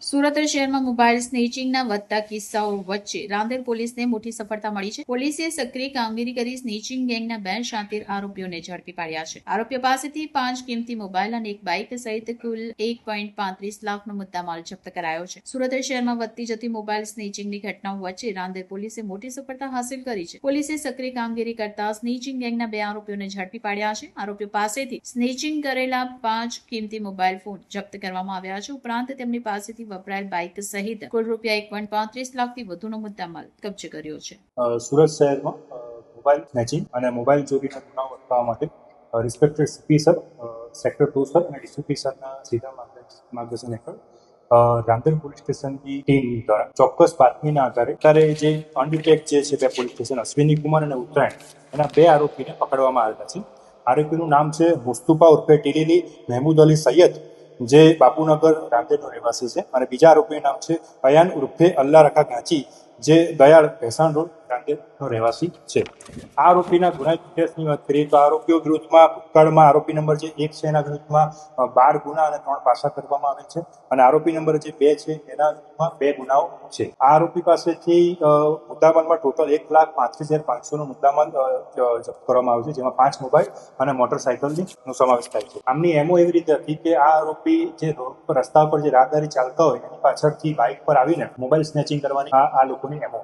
સુરત શહેરમાં મોબાઈલ સ્નેચિંગના વધતા કિસ્સાઓ વચ્ચે રાંદેર પોલીસને મોટી સફળતા મળી છે. પોલીસે સક્રિય કામગીરી કરી સ્નેચિંગ ગેંગના 2 શાતિર આરોપીઓને ઝડપી પાડ્યા છે. આરોપીઓ પાસેથી 5 કિંમતી મોબાઈલ અને એક બાઇક સહિત કુલ 1.35 લાખનો મુદ્દામાલ જપ્ત કરાયો છે. સુરત શહેરમાં વધતી જતી મોબાઈલ સ્નેચિંગની ઘટનાઓ વચ્ચે રાંદેર પોલીસે મોટી સફળતા હાંસલ કરી છે. પોલીસે સક્રિય કામગીરી કરતા સ્નેચિંગ ગેંગના 2 આરોપીઓને ઝડપી પાડ્યા છે. આરોપીઓ પાસેથી સ્નેચિંગ કરેલા 5 કિંમતી મોબાઈલ ફોન જપ્ત કરવામાં આવ્યા છે. ઉપરાંત તેમની પાસેથી વપરાયેલ બાઇક સહિત કુલ રૂપિયા 1.35 લાખથી વધુનો મુદ્દામાલ કબજે કર્યો છે. સુરત શહેરમાં મોબાઈલ સ્નેચિંગ અને મોબાઈલ ચોરીના ગુનાઓ અટકાવવા માટે respected CP sir, sector 2 sir અને ડીસીપી સરના સીધા માર્ગદર્શન હેઠળ રાંદેર પોલીસ સ્ટેશનની ટીમ દ્વારા ચોક્કસ બાતમીના આધારે અત્યારે જે અનડિટેક્ટ જે છે બે પોલીસ સ્ટેશન અશ્વિની કુમાર અને ઉત્તરાયણ એના 2 આરોપીને પકડવામાં આવેલા છે. આરોપીનું નામ છે મુસ્તુફા ઉર્ફે ટીલીલી મહેમૂદ અલી સૈયદ, જે બાપુનગર રાંદેરનો રહેવાસી છે, અને બીજા આરોપીનું નામ છે અયાન ઉર્ફે અલ્લા રખા ગાંચી, જે દયાળ ભેસાણ રોડ રાંદેરનો રહેવાસી છે. આ આરોપીના ગુનાહિત ઇતિહાસની વાત કરીએ તો આરોપીઓ વિરુદ્ધમાં ભૂતકાળમાં આરોપી નંબર જે 1 છે એના વિરુદ્ધમાં 12 ગુના અને 3 પાસા કરવામાં આવેલ છે, અને આરોપી નંબર જે 2 છે એના વિરુદ્ધમાં 2 ગુનાઓ છે. આ આરોપી પાસેથી મુદ્દામાલમાં ટોટલ 1,35,500નો મુદ્દામાલ જપ્ત કરવામાં આવ્યો છે, જેમાં 5 મોબાઈલ અને મોટરસાયકલનો સમાવેશ થાય છે. આમની એમો એવી રીતે હતી કે આ આરોપી જે રોડ પર રસ્તા પર જે રાહદારી ચાલતા હોય એની પાછળથી બાઇક પર આવીને મોબાઈલ સ્નેચિંગ કરવાની આ લોકોની એમો